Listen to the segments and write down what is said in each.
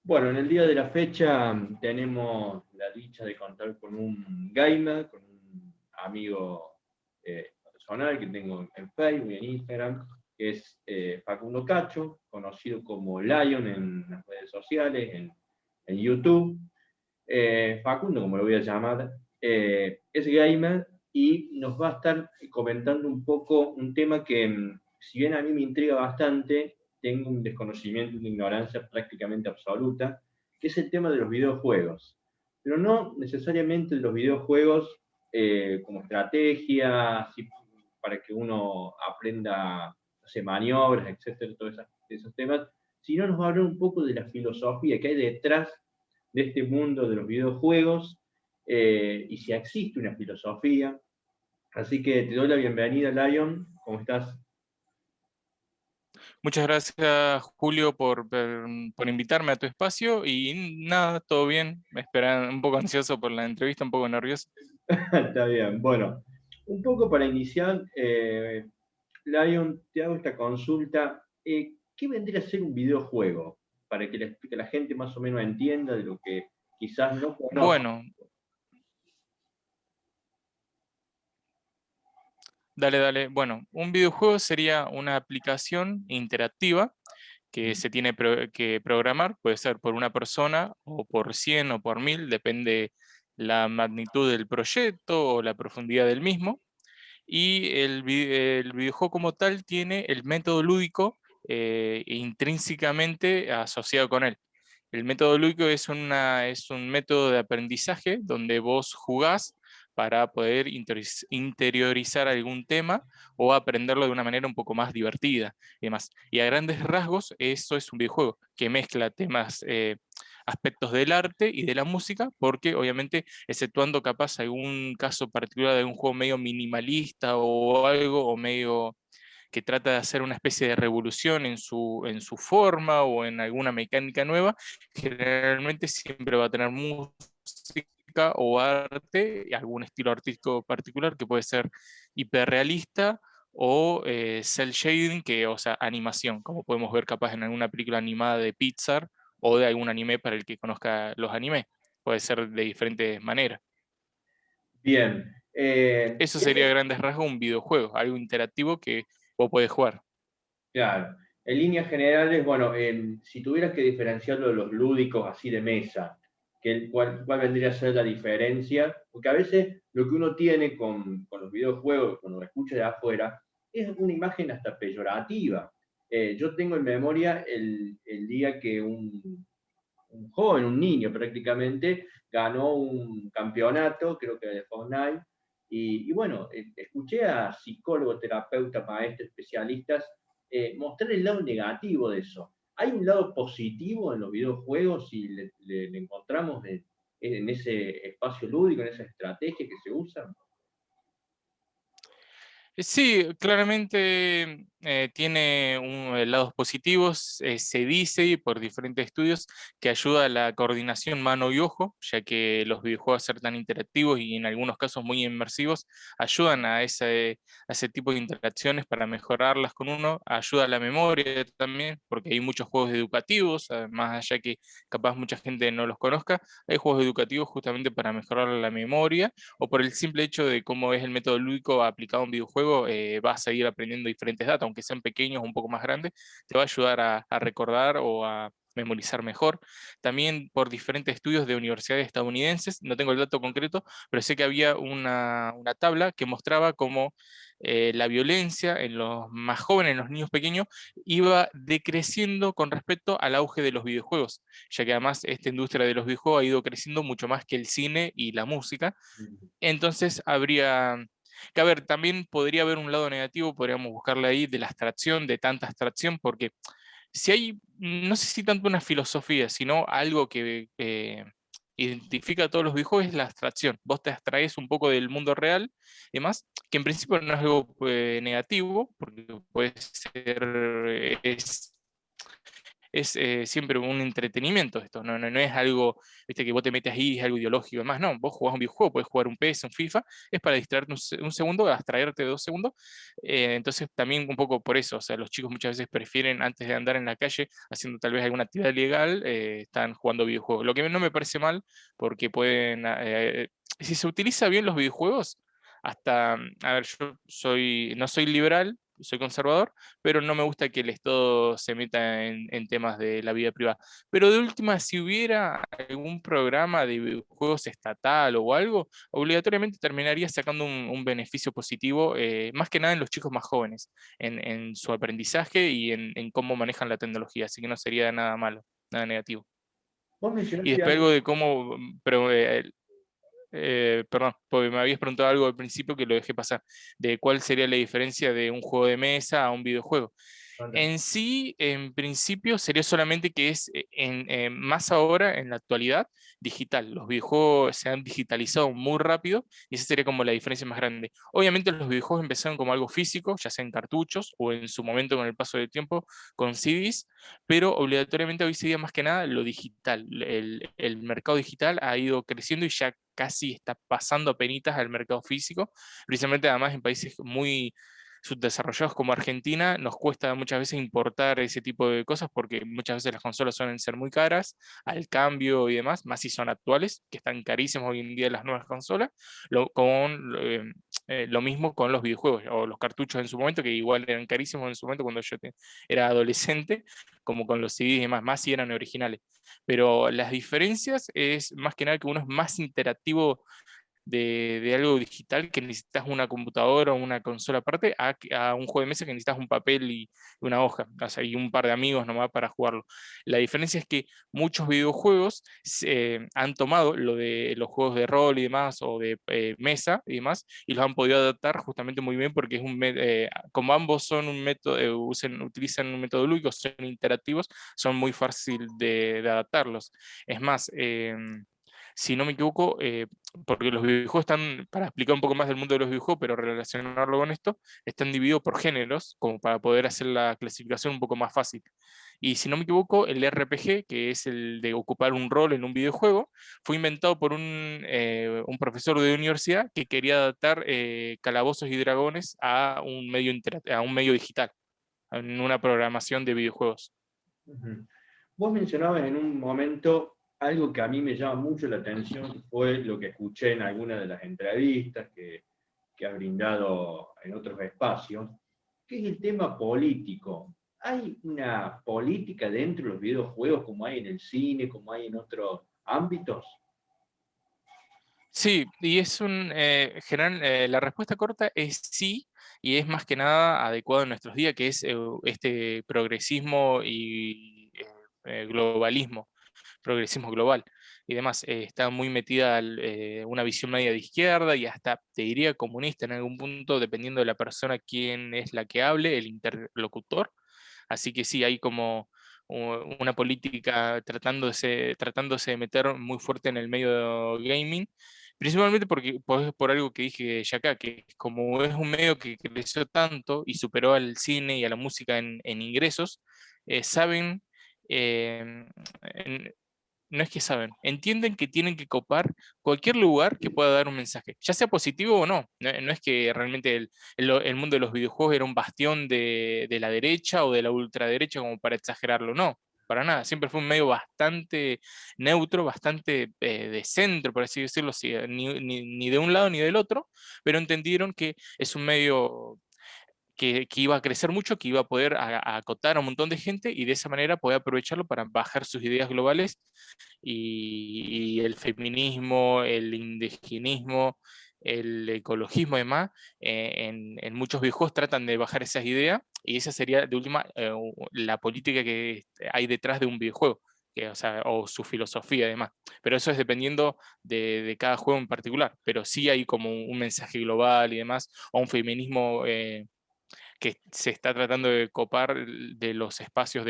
Bueno, en el día de la fecha tenemos la dicha de contar con un gamer, con un amigo personal que tengo en Facebook y en Instagram, que es Facundo Cacho, conocido como Lion en las redes sociales, en YouTube. Facundo, como lo voy a llamar, es gamer y nos va a estar comentando un poco un tema que, si bien a mí me intriga bastante, tengo un desconocimiento, una ignorancia prácticamente absoluta, que es el tema de los videojuegos. Pero no necesariamente de los videojuegos como estrategia, así, para que uno aprenda, no sé, maniobras, etcétera, todos esos temas, sino nos va a hablar un poco de la filosofía que hay detrás de este mundo de los videojuegos y si existe una filosofía. Así que te doy la bienvenida, Lion. ¿Cómo estás? Muchas gracias, Julio, por invitarme a tu espacio y nada, todo bien. Me esperan un poco ansioso por la entrevista, un poco nervioso. Está bien. Bueno, un poco para iniciar, Lion, te hago esta consulta. ¿Qué vendría a ser un videojuego? Para que la gente más o menos entienda de lo que quizás no conozca. Bueno, dale. Bueno, un videojuego sería una aplicación interactiva que se tiene que programar, puede ser por una persona o por 100 o por 1000, depende la magnitud del proyecto o la profundidad del mismo. Y el videojuego como tal tiene el método lúdico intrínsecamente asociado con él. El método lúdico es un método de aprendizaje donde vos jugás para poder interiorizar algún tema o aprenderlo de una manera un poco más divertida y demás. Y a grandes rasgos, eso es un videojuego que mezcla temas, aspectos del arte y de la música, porque obviamente, exceptuando capaz algún caso particular de un juego medio minimalista o algo, o medio que trata de hacer una especie de revolución en su forma o en alguna mecánica nueva, generalmente siempre va a tener música o arte, y algún estilo artístico particular que puede ser hiperrealista o cel shading, o sea, animación, como podemos ver capaz en alguna película animada de Pixar o de algún anime para el que conozca los animes. Puede ser de diferentes maneras. Bien. Eso sería a grandes rasgos un videojuego, algo interactivo que vos podés jugar. Claro. En líneas generales, bueno, si tuvieras que diferenciarlo de los lúdicos así de mesa, ¿cuál vendría a ser la diferencia? Porque a veces lo que uno tiene con los videojuegos, cuando lo escucha de afuera, es una imagen hasta peyorativa. Yo tengo en memoria el día que un joven, un niño prácticamente, ganó un campeonato, creo que de Fortnite, y bueno, escuché a psicólogos, terapeutas, maestros, especialistas mostrar el lado negativo de eso. ¿Hay un lado positivo en los videojuegos si le encontramos en ese espacio lúdico, en esa estrategia que se usa? Sí, claramente tiene lados positivos. Se dice y por diferentes estudios que ayuda a la coordinación mano y ojo, ya que los videojuegos, al ser tan interactivos y en algunos casos muy inmersivos, ayudan a ese tipo de interacciones para mejorarlas con uno. Ayuda a la memoria también, porque hay muchos juegos educativos, más allá que capaz mucha gente no los conozca, hay juegos educativos justamente para mejorar la memoria o por el simple hecho de cómo es el método lúdico aplicado a un videojuego, vas a ir aprendiendo diferentes datos, aunque sean pequeños o un poco más grandes, te va a ayudar a recordar o a memorizar mejor. También por diferentes estudios de universidades estadounidenses, no tengo el dato concreto, pero sé que había una tabla que mostraba cómo la violencia en los más jóvenes, en los niños pequeños, iba decreciendo con respecto al auge de los videojuegos, ya que además esta industria de los videojuegos ha ido creciendo mucho más que el cine y la música. Entonces habría que, a ver, también podría haber un lado negativo, podríamos buscarle ahí de la abstracción, de tanta abstracción, porque si hay, no sé si tanto una filosofía, sino algo que identifica a todos los videojuegos es la abstracción. Vos te abstraes un poco del mundo real y demás, que en principio no es algo negativo, porque puede ser, es siempre un entretenimiento esto, no es algo, viste, que vos te metes ahí, es algo ideológico y demás, no, vos jugás un videojuego, puedes jugar un PS, un FIFA, es para distraerte un segundo, abstraerte 2 segundos, entonces también un poco por eso, o sea, los chicos muchas veces prefieren, antes de andar en la calle haciendo tal vez alguna actividad legal, están jugando videojuegos, lo que no me parece mal, porque pueden, si se utiliza bien los videojuegos, hasta, a ver, no soy liberal, soy conservador, pero no me gusta que el Estado se meta en temas de la vida privada. Pero de última, si hubiera algún programa de videojuegos estatal o algo, obligatoriamente terminaría sacando un beneficio positivo, más que nada en los chicos más jóvenes, en su aprendizaje y en cómo manejan la tecnología, así que no sería nada malo, nada negativo. Vos Y mencionaste después algo. algo de cómo, pero perdón, porque me habías preguntado algo al principio que lo dejé pasar, de cuál sería la diferencia de un juego de mesa a un videojuego. En sí, en principio, sería solamente que es más ahora, en la actualidad, digital. Los videojuegos se han digitalizado muy rápido y esa sería como la diferencia más grande. Obviamente los videojuegos empezaron como algo físico, ya sea en cartuchos o en su momento con el paso del tiempo con CDs, pero obligatoriamente hoy sería más que nada lo digital. El mercado digital ha ido creciendo y ya casi está pasando a penitas al mercado físico, precisamente además en países muy subdesarrollados como Argentina, nos cuesta muchas veces importar ese tipo de cosas porque muchas veces las consolas suelen ser muy caras al cambio y demás, más si son actuales, que están carísimos hoy en día las nuevas consolas, lo mismo con los videojuegos o los cartuchos en su momento, que igual eran carísimos en su momento cuando yo era adolescente, como con los CDs y demás, más si eran originales. Pero las diferencias es más que nada que uno es más interactivo de algo digital que necesitas una computadora o una consola aparte a un juego de mesa que necesitas un papel y una hoja, o sea, y un par de amigos nomás para jugarlo. La diferencia es que muchos videojuegos han tomado lo de los juegos de rol y demás, o de mesa y demás, y los han podido adaptar justamente muy bien porque como ambos son un método, utilizan un método lúdico, son interactivos, son muy fácil de adaptarlos. Es más, si no me equivoco, porque los videojuegos están, para explicar un poco más del mundo de los videojuegos, pero relacionarlo con esto, están divididos por géneros, como para poder hacer la clasificación un poco más fácil. Y si no me equivoco, el RPG, que es el de ocupar un rol en un videojuego, fue inventado por un profesor de universidad que quería adaptar calabozos y dragones a a un medio digital, en una programación de videojuegos. Ujú. Vos mencionabas en un momento algo que a mí me llama mucho la atención, que fue lo que escuché en algunas de las entrevistas que has brindado en otros espacios, que es el tema político. ¿Hay una política dentro de los videojuegos como hay en el cine, como hay en otros ámbitos? Sí, y general, la respuesta corta es sí, y es más que nada adecuado en nuestros días, que es este progresismo y globalismo, progresismo global y demás. Está muy metida una visión media de izquierda y hasta, te diría, comunista en algún punto, dependiendo de la persona quién es la que hable, el interlocutor. Así que sí, hay como una política tratándose de meter muy fuerte en el medio gaming, principalmente por algo que dije ya acá, que como es un medio que creció tanto y superó al cine y a la música en ingresos, saben, eh, en- no es que saben, entienden que tienen que copar cualquier lugar que pueda dar un mensaje, ya sea positivo o no. No es que realmente el mundo de los videojuegos era un bastión de la derecha o de la ultraderecha como para exagerarlo, no, para nada. Siempre fue un medio bastante neutro, bastante de centro, por así decirlo, sí, ni de un lado ni del otro, pero entendieron que es un medio que iba a crecer mucho, que iba a poder a acotar a un montón de gente y de esa manera poder aprovecharlo para bajar sus ideas globales y el feminismo, el indigenismo, el ecologismo y demás, en muchos videojuegos tratan de bajar esas ideas y esa sería de última la política que hay detrás de un videojuego. O sea, o su filosofía además. Pero eso es dependiendo de cada juego en particular. Pero sí hay como un mensaje global y demás, o un feminismo que se está tratando de copar de los espacios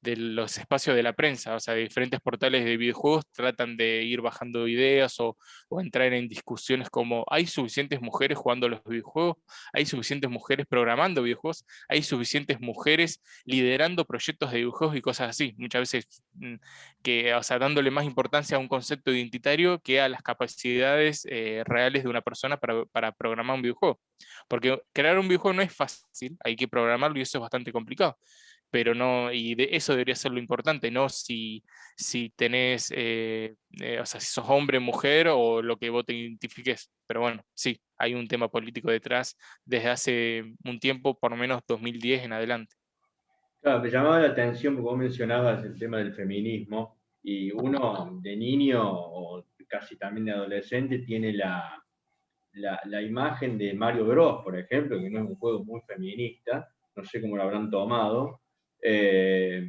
de los espacios de la prensa, o sea, de diferentes portales de videojuegos tratan de ir bajando ideas o entrar en discusiones como ¿hay suficientes mujeres jugando a los videojuegos? ¿Hay suficientes mujeres programando videojuegos? ¿Hay suficientes mujeres liderando proyectos de videojuegos y cosas así? Muchas veces que, o sea, dándole más importancia a un concepto identitario que a las capacidades reales de una persona para programar un videojuego. Porque crear un videojuego no es fácil, hay que programarlo y eso es bastante complicado. Pero no, y eso debería ser lo importante, no si tenés, o sea, si sos hombre, mujer o lo que vos te identifiques. Pero bueno, sí, hay un tema político detrás desde hace un tiempo, por lo menos 2010 en adelante. Claro, me llamaba la atención porque vos mencionabas el tema del feminismo y uno de niño o casi también de adolescente tiene la imagen de Mario Bros, por ejemplo, que no es un juego muy feminista, no sé cómo lo habrán tomado. Eh,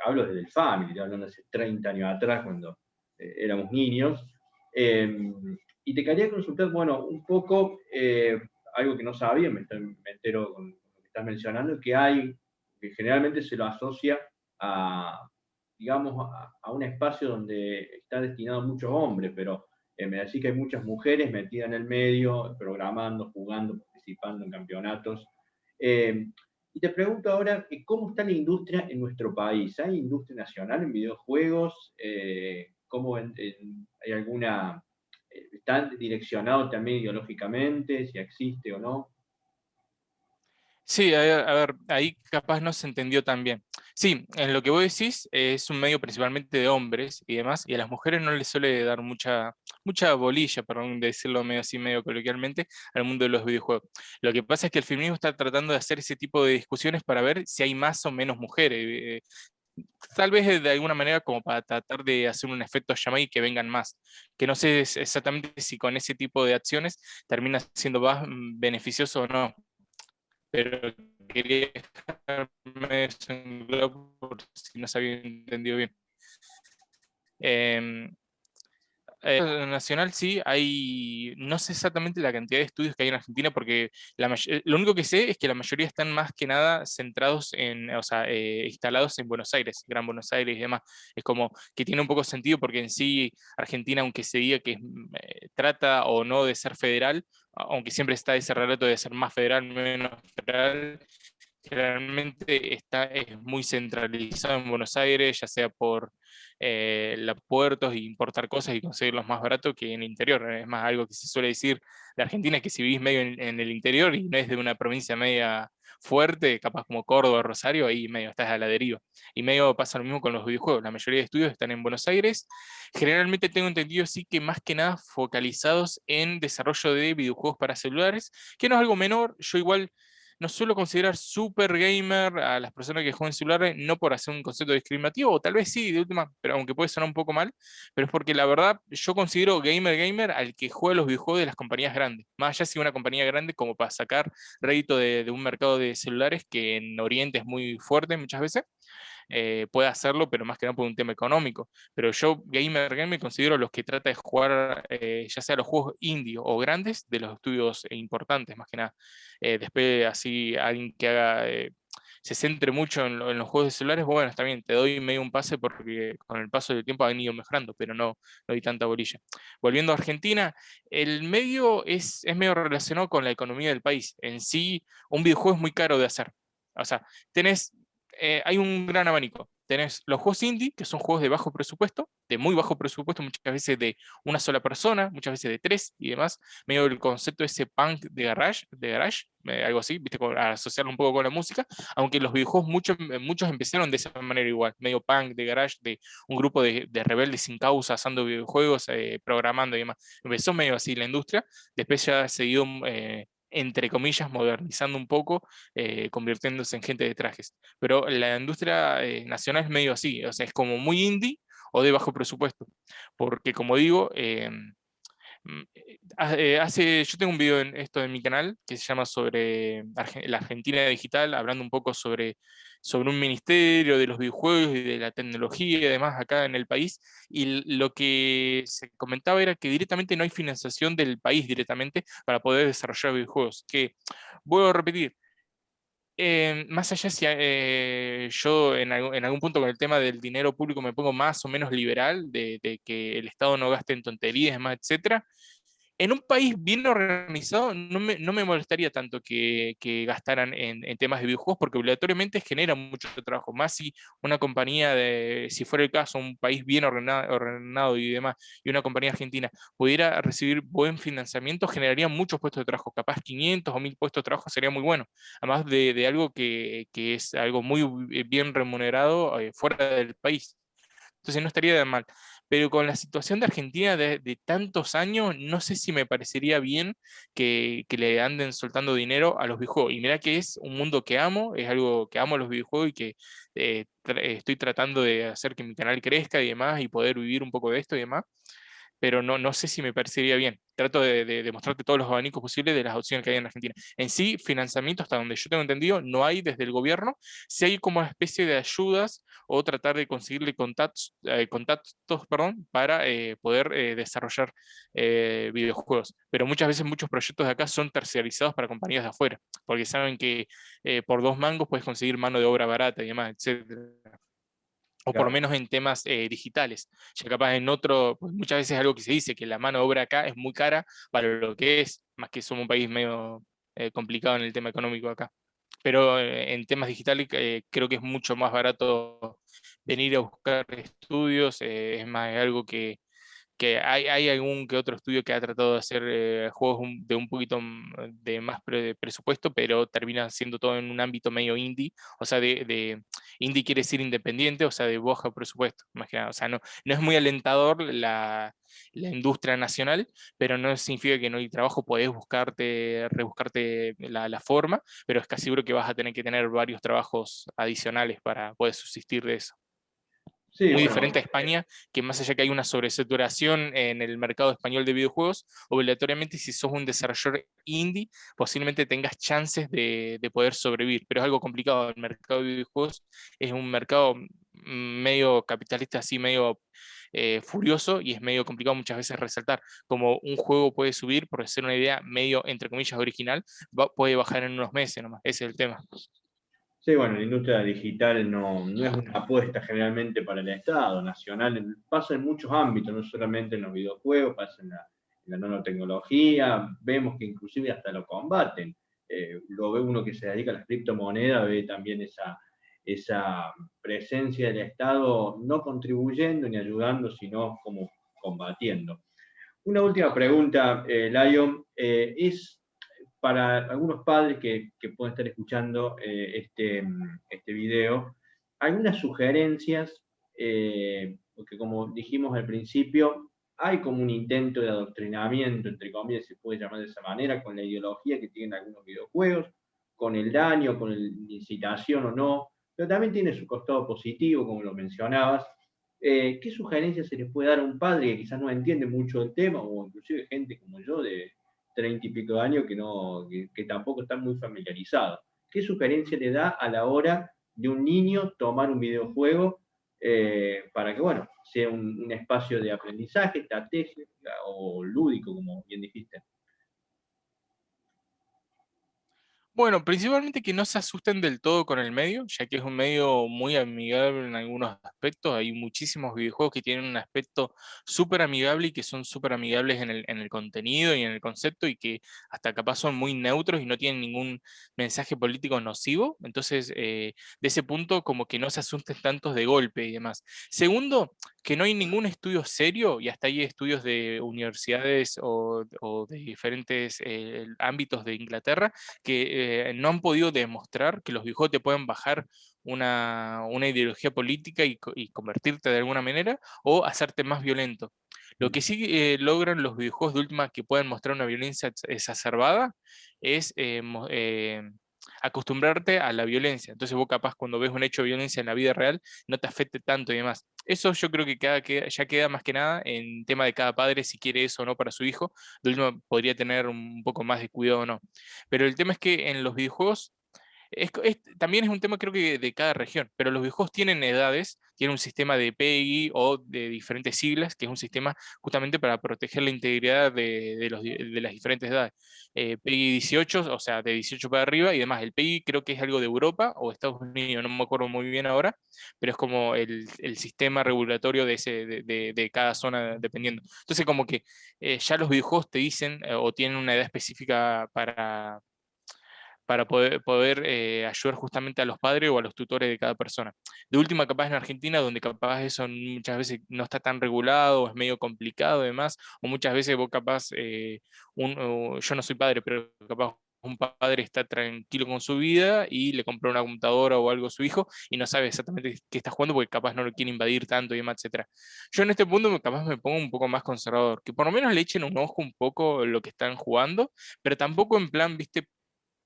Hablo desde el Family, hablando hace 30 años atrás, cuando éramos niños. Eh, y te quería consultar, bueno, un poco, algo que no sabía, me entero con lo que estás mencionando, que generalmente se lo asocia a, digamos, a un espacio donde está destinado a muchos hombres, pero me decís que hay muchas mujeres metidas en el medio, programando, jugando, participando en campeonatos. Eh, y te pregunto ahora, ¿cómo está la industria en nuestro país? ¿Hay industria nacional en videojuegos? ¿Hay alguna, está direccionado también ideológicamente, si existe o no? Sí, a ver, ahí capaz no se entendió tan bien. Sí, en lo que vos decís es un medio principalmente de hombres y demás, y a las mujeres no les suele dar mucha bolilla, perdón, de decirlo medio así, medio coloquialmente, al mundo de los videojuegos. Lo que pasa es que el feminismo está tratando de hacer ese tipo de discusiones para ver si hay más o menos mujeres. Tal vez de alguna manera como para tratar de hacer un efecto llamada y que vengan más. Que no sé exactamente si con ese tipo de acciones termina siendo más beneficioso o no, pero quería dejarme eso en claro por si no se había entendido bien. Em, Nacional sí, no sé exactamente la cantidad de estudios que hay en Argentina porque lo único que sé es que la mayoría están más que nada centrados o sea, instalados en Buenos Aires, Gran Buenos Aires y demás. Es como que tiene un poco sentido porque en sí Argentina, aunque se diga que trata o no de ser federal, aunque siempre está ese relato de ser más federal, menos federal, generalmente es muy centralizado en Buenos Aires, ya sea por los puertos e importar cosas y conseguirlos más barato que en el interior. Es más algo que se suele decir de Argentina, que si vivís medio en el interior y no es de una provincia media fuerte, capaz como Córdoba, Rosario, ahí medio estás a la deriva. Y medio pasa lo mismo con los videojuegos. La mayoría de estudios están en Buenos Aires. Generalmente tengo entendido sí que más que nada focalizados en desarrollo de videojuegos para celulares, que no es algo menor. Yo igual no suelo considerar super gamer a las personas que juegan celulares, no por hacer un concepto discriminativo, o tal vez sí, de última, pero aunque puede sonar un poco mal, pero es porque la verdad yo considero gamer al que juega los videojuegos de las compañías grandes, más allá si una compañía grande como para sacar rédito de un mercado de celulares que en Oriente es muy fuerte muchas veces, puede hacerlo, pero más que nada por un tema económico. Pero yo, me considero los que trata de jugar, ya sea los juegos indie o grandes, de los estudios importantes, más que nada. Después, así, alguien que haga, se centre mucho en los juegos de celulares, bueno, está bien, te doy medio un pase porque con el paso del tiempo han ido mejorando, pero no doy tanta bolilla. Volviendo a Argentina, el medio es medio relacionado con la economía del país. En sí, un videojuego es muy caro de hacer. O sea, tenés hay un gran abanico. Tenés los juegos indie, que son juegos de bajo presupuesto, de muy bajo presupuesto, muchas veces de una sola persona, muchas veces de tres y demás. Medio el concepto ese punk de garage, algo así, viste, asociarlo un poco con la música, aunque los videojuegos muchos empezaron de esa manera igual, medio punk de garage, de un grupo de rebeldes sin causa, haciendo videojuegos, programando y demás. Empezó medio así la industria, después ya ha seguido entre comillas, modernizando un poco, convirtiéndose en gente de trajes. Pero la industria nacional es medio así, o sea, es como muy indie o de bajo presupuesto. Porque como digo, yo tengo un video en esto en mi canal que se llama sobre la Argentina digital, hablando un poco sobre un ministerio de los videojuegos y de la tecnología y demás acá en el país. Y lo que se comentaba era que directamente no hay financiación del país directamente para poder desarrollar videojuegos. Que, vuelvo a repetir, Más allá si yo en algún punto con el tema del dinero público me pongo más o menos liberal, de que el Estado no gaste en tonterías, más, etcétera. En un país bien organizado no me molestaría tanto que gastaran en temas de videojuegos porque obligatoriamente generan mucho trabajo. Más si una compañía si fuera el caso, un país bien ordenado y demás, y una compañía argentina pudiera recibir buen financiamiento, generaría muchos puestos de trabajo. Capaz 500 o 1000 puestos de trabajo sería muy bueno. Además de algo que es algo muy bien remunerado fuera del país. Entonces no estaría de mal. Pero con la situación de Argentina de tantos años, no sé si me parecería bien que le anden soltando dinero a los videojuegos. Y mira que es un mundo que amo, es algo que amo los videojuegos y que estoy tratando de hacer que mi canal crezca y demás y poder vivir un poco de esto y demás, pero no sé si me parecería bien. Trato de mostrarte todos los abanicos posibles de las opciones que hay en Argentina. En sí, financiamiento, hasta donde yo tengo entendido, no hay desde el gobierno. Sí hay como una especie de ayudas o tratar de conseguirle contactos, perdón, para poder desarrollar videojuegos. Pero muchas veces muchos proyectos de acá son terciarizados para compañías de afuera, porque saben que por 2 mangos puedes conseguir mano de obra barata y demás, etcétera, o por lo Claro. menos en temas digitales. Ya capaz en otro, pues muchas veces es algo que se dice, que la mano de obra acá es muy cara para lo que es, más que somos un país medio complicado en el tema económico acá. Pero en temas digitales creo que es mucho más barato venir a buscar estudios, es más, es algo que hay algún que otro estudio que ha tratado de hacer juegos de un poquito de más presupuesto, pero termina siendo todo en un ámbito medio indie, o sea, indie quiere decir independiente, o sea, de bajo presupuesto, más que nada. O sea, no es muy alentador la industria nacional, pero no significa que no hay trabajo, podés rebuscarte la forma, pero es casi seguro que vas a tener que tener varios trabajos adicionales para poder subsistir de eso. Sí, Muy bueno, diferente a España, que más allá que hay una sobresaturación en el mercado español de videojuegos, obligatoriamente si sos un desarrollador indie, posiblemente tengas chances de poder sobrevivir, pero es algo complicado. El mercado de videojuegos es un mercado medio capitalista, así medio furioso, y es medio complicado muchas veces resaltar. Como un juego puede subir, por ser una idea medio, entre comillas, original, puede bajar en unos meses nomás, ese es el tema. sí, bueno, la industria digital no es una apuesta generalmente para el Estado nacional, pasa en muchos ámbitos, no solamente en los videojuegos, pasa en la nanotecnología, vemos que inclusive hasta lo combaten. Lo ve uno que se dedica a las criptomonedas, ve también esa presencia del Estado no contribuyendo ni ayudando, sino como combatiendo. Una última pregunta, Lion, es para algunos padres que pueden estar escuchando este video, algunas sugerencias, porque como dijimos al principio, hay como un intento de adoctrinamiento, entre comillas, se puede llamar de esa manera, con la ideología que tienen algunos videojuegos, con el daño, con la incitación o no, pero también tiene su costado positivo, como lo mencionabas. ¿Qué sugerencias se les puede dar a un padre que quizás no entiende mucho el tema, o inclusive gente como yo de 30 y pico de años que tampoco están muy familiarizados? ¿Qué sugerencia le da a la hora de un niño tomar un videojuego para que, bueno, sea un espacio de aprendizaje, estratégico o lúdico, como bien dijiste? Bueno, principalmente que no se asusten del todo con el medio, ya que es un medio muy amigable en algunos aspectos. Hay muchísimos videojuegos que tienen un aspecto súper amigable y que son súper amigables en el contenido y en el concepto y que hasta capaz son muy neutros y no tienen ningún mensaje político nocivo. Entonces, de ese punto, como que no se asusten tantos de golpe y demás. Segundo, que no hay ningún estudio serio, y hasta hay estudios de universidades o de diferentes ámbitos de Inglaterra que no han podido demostrar que los videojuegos te pueden bajar una ideología política y convertirte de alguna manera o hacerte más violento. Lo que sí logran los videojuegos de última que pueden mostrar una violencia exacerbada es acostumbrarte a la violencia. Entonces vos capaz cuando ves un hecho de violencia en la vida real no te afecte tanto y demás. Eso yo creo que ya queda más que nada en tema de cada padre si quiere eso o no para su hijo. De última podría tener un poco más de cuidado o no. Pero el tema es que en los videojuegos también es un tema creo que de cada región, pero los videojuegos tienen edades, tienen un sistema de PEGI o de diferentes siglas, que es un sistema justamente para proteger la integridad de las diferentes edades. PEGI 18, o sea, de 18 para arriba, y demás. El PEGI creo que es algo de Europa o Estados Unidos, no me acuerdo muy bien ahora, pero es como el sistema regulatorio de cada zona dependiendo. Entonces como que ya los videojuegos te dicen o tienen una edad específica para poder ayudar justamente a los padres o a los tutores de cada persona. De última, capaz en Argentina, donde capaz eso muchas veces no está tan regulado, es medio complicado además, o muchas veces vos capaz, yo no soy padre, pero capaz un padre está tranquilo con su vida y le compró una computadora o algo a su hijo y no sabe exactamente qué está jugando porque capaz no lo quiere invadir tanto y demás, etcétera. Yo en este punto capaz me pongo un poco más conservador, que por lo menos le echen un ojo un poco lo que están jugando, pero tampoco en plan, viste,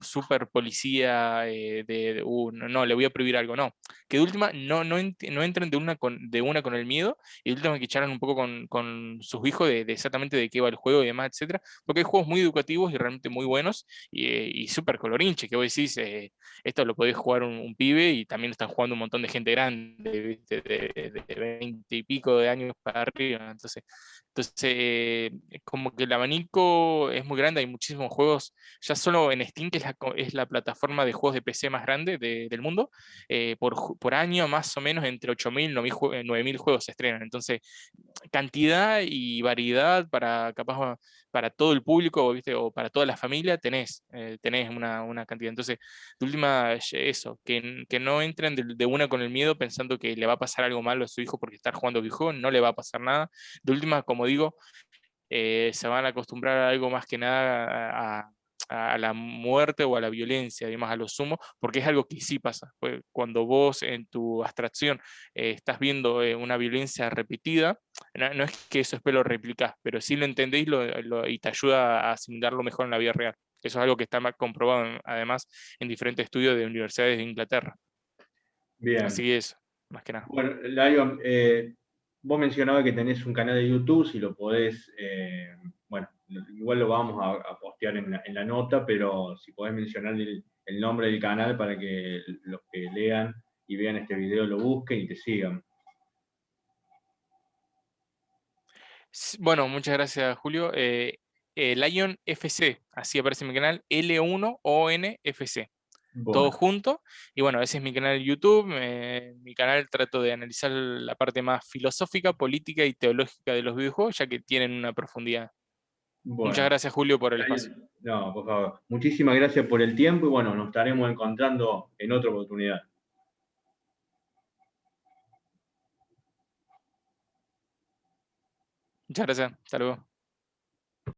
super policía no, no, le voy a prohibir algo, no. Que de última no entren de una con el miedo y de última que charlen un poco con sus hijos de exactamente de qué va el juego y demás, etcétera. Porque hay juegos muy educativos y realmente muy buenos y súper colorinche, que vos decís, esto lo podés jugar un pibe y también lo están jugando un montón de gente grande, ¿viste? De 20 y pico de años para arriba. Entonces, como que el abanico es muy grande, hay muchísimos juegos, ya solo en Steam, que es la plataforma de juegos de PC más grande del mundo, por año más o menos entre 8.000 y 9.000 juegos se estrenan. Entonces, cantidad y variedad para todo el público, ¿viste? O para toda la familia, tenés una cantidad. Entonces, de última, eso, que no entren de una con el miedo pensando que le va a pasar algo malo a su hijo porque está jugando videojuegos, no le va a pasar nada. De última, como digo, se van a acostumbrar a algo más que nada a la muerte o a la violencia, además a lo sumo, porque es algo que sí pasa. Pues, cuando vos en tu abstracción estás viendo una violencia repetida, no es que eso después lo replicás, pero sí lo entendéis y te ayuda a asimilarlo mejor en la vida real. Eso es algo que está más comprobado además en diferentes estudios de universidades de Inglaterra. Así Bien. que eso, más que nada. Bueno, Lion, vos mencionabas que tenés un canal de YouTube, si lo podés, bueno, igual lo vamos a postear en la nota, pero si podés mencionar el nombre del canal para que los que lean y vean este video lo busquen y te sigan. Bueno, muchas gracias, Julio. Lion FC, así aparece en mi canal, L1ONFC, todo Bueno, junto. Y bueno, ese es mi canal de YouTube. Mi canal trato de analizar la parte más filosófica, política y teológica de los videojuegos, ya que tienen una profundidad. Muchas bueno. gracias, Julio, por el espacio. Lion, no, por favor. Muchísimas gracias por el tiempo y bueno, nos estaremos encontrando en otra oportunidad. Muchas gracias. Hasta luego.